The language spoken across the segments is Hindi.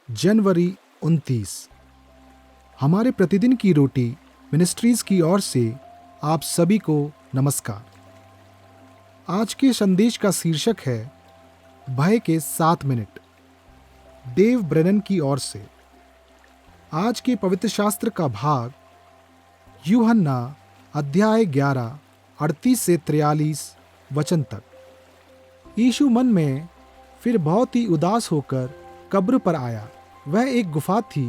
जनवरी 29। हमारे प्रतिदिन की रोटी मिनिस्ट्रीज की ओर से आप सभी को नमस्कार। आज के संदेश का शीर्षक है भय के 7 मिनट, डेव ब्रेनन की ओर से। आज के पवित्र शास्त्र का भाग यूहन्ना अध्याय 11 38 से 43 वचन तक। यीशु मन में फिर बहुत ही उदास होकर कब्र पर आया। वह एक गुफा थी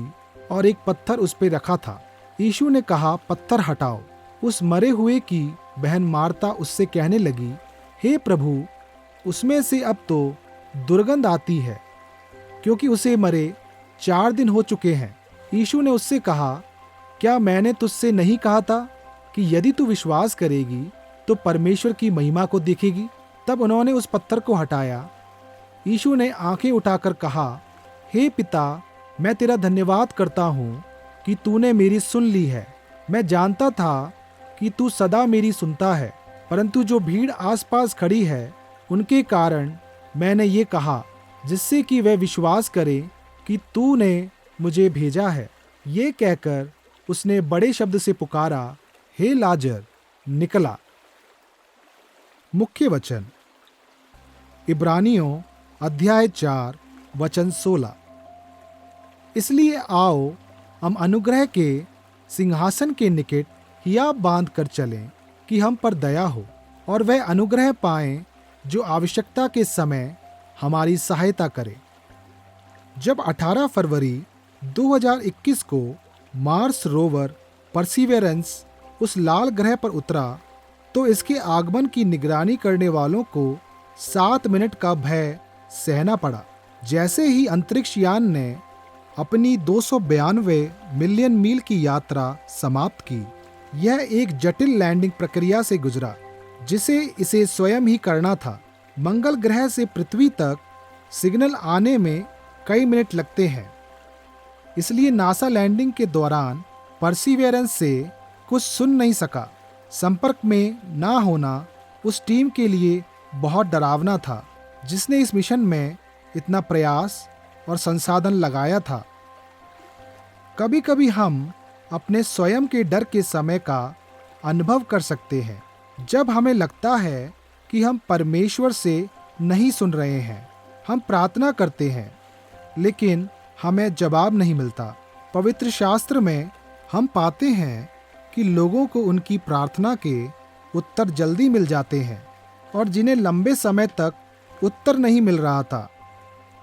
और एक पत्थर उस पर रखा था। यीशु ने कहा, पत्थर हटाओ। उस मरे हुए की बहन मार्ता उससे कहने लगी, हे प्रभु, उसमें से अब तो दुर्गंध आती है, क्योंकि उसे मरे 4 दिन हो चुके हैं। यीशु ने उससे कहा, क्या मैंने तुझसे नहीं कहा था कि यदि तू विश्वास करेगी तो परमेश्वर की महिमा को देखेगी? तब उन्होंने उस पत्थर को हटाया। यीशु ने आंखें उठाकर कहा, हे पिता, मैं तेरा धन्यवाद करता हूँ कि तूने मेरी सुन ली है। मैं जानता था कि तू सदा मेरी सुनता है, परंतु जो भीड़ आसपास खड़ी है उनके कारण मैंने ये कहा, जिससे कि वे विश्वास करें कि तूने मुझे भेजा है। ये कहकर उसने बड़े शब्द से पुकारा, हे लाजर, निकला। मुख्य वचन इब्रानियों अध्याय 4 वचन 16। इसलिए आओ हम अनुग्रह के सिंहासन के निकट हियाब बांध कर चलें कि हम पर दया हो और वह अनुग्रह पाएं जो आवश्यकता के समय हमारी सहायता करे। जब 18 फरवरी 2021 को मार्स रोवर परसिवेरेंस उस लाल ग्रह पर उतरा तो इसके आगमन की निगरानी करने वालों को 7 मिनट का भय सहना पड़ा। जैसे ही अंतरिक्ष यान ने अपनी 292 मिलियन मील की यात्रा समाप्त की, यह एक जटिल लैंडिंग प्रक्रिया से गुजरा जिसे इसे स्वयं ही करना था। मंगल ग्रह से पृथ्वी तक सिग्नल आने में कई मिनट लगते हैं, इसलिए नासा लैंडिंग के दौरान परसिवेरेंस से कुछ सुन नहीं सका। संपर्क में ना होना उस टीम के लिए बहुत डरावना था जिसने इस मिशन में इतना प्रयास और संसाधन लगाया था। कभी कभी हम अपने स्वयं के डर के समय का अनुभव कर सकते हैं, जब हमें लगता है कि हम परमेश्वर से नहीं सुन रहे हैं। हम प्रार्थना करते हैं लेकिन हमें जवाब नहीं मिलता। पवित्र शास्त्र में हम पाते हैं कि लोगों को उनकी प्रार्थना के उत्तर जल्दी मिल जाते हैं और जिन्हें लंबे समय तक उत्तर नहीं मिल रहा था।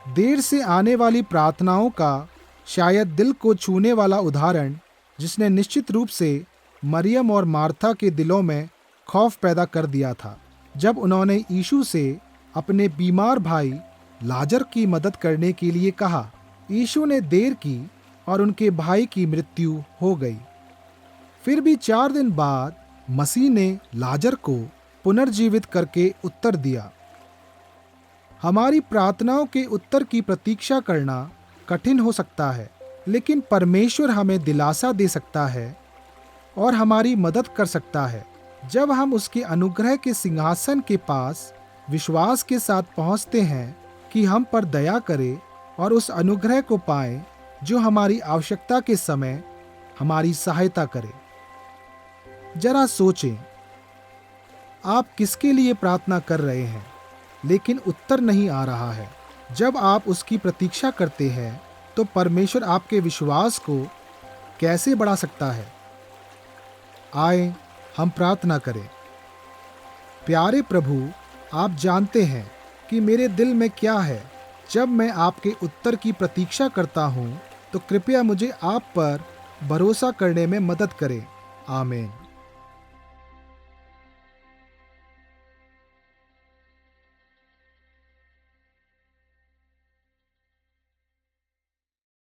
देर से आने वाली प्रार्थनाओं का शायद दिल को छूने वाला उदाहरण, जिसने निश्चित रूप से मरियम और मार्था के दिलों में खौफ पैदा कर दिया था, जब उन्होंने यीशु से अपने बीमार भाई लाजर की मदद करने के लिए कहा। यीशु ने देर की और उनके भाई की मृत्यु हो गई। फिर भी 4 दिन बाद मसीह ने लाजर को पुनर्जीवित करके उत्तर दिया। हमारी प्रार्थनाओं के उत्तर की प्रतीक्षा करना कठिन हो सकता है, लेकिन परमेश्वर हमें दिलासा दे सकता है और हमारी मदद कर सकता है जब हम उसके अनुग्रह के सिंहासन के पास विश्वास के साथ पहुंचते हैं कि हम पर दया करे और उस अनुग्रह को पाएं जो हमारी आवश्यकता के समय हमारी सहायता करे। जरा सोचें, आप किसके लिए प्रार्थना कर रहे हैं लेकिन उत्तर नहीं आ रहा है। जब आप उसकी प्रतीक्षा करते हैं तो परमेश्वर आपके विश्वास को कैसे बढ़ा सकता है। आए हम प्रार्थना करें। प्यारे प्रभु, आप जानते हैं कि मेरे दिल में क्या है। जब मैं आपके उत्तर की प्रतीक्षा करता हूँ तो कृपया मुझे आप पर भरोसा करने में मदद करें। आमीन।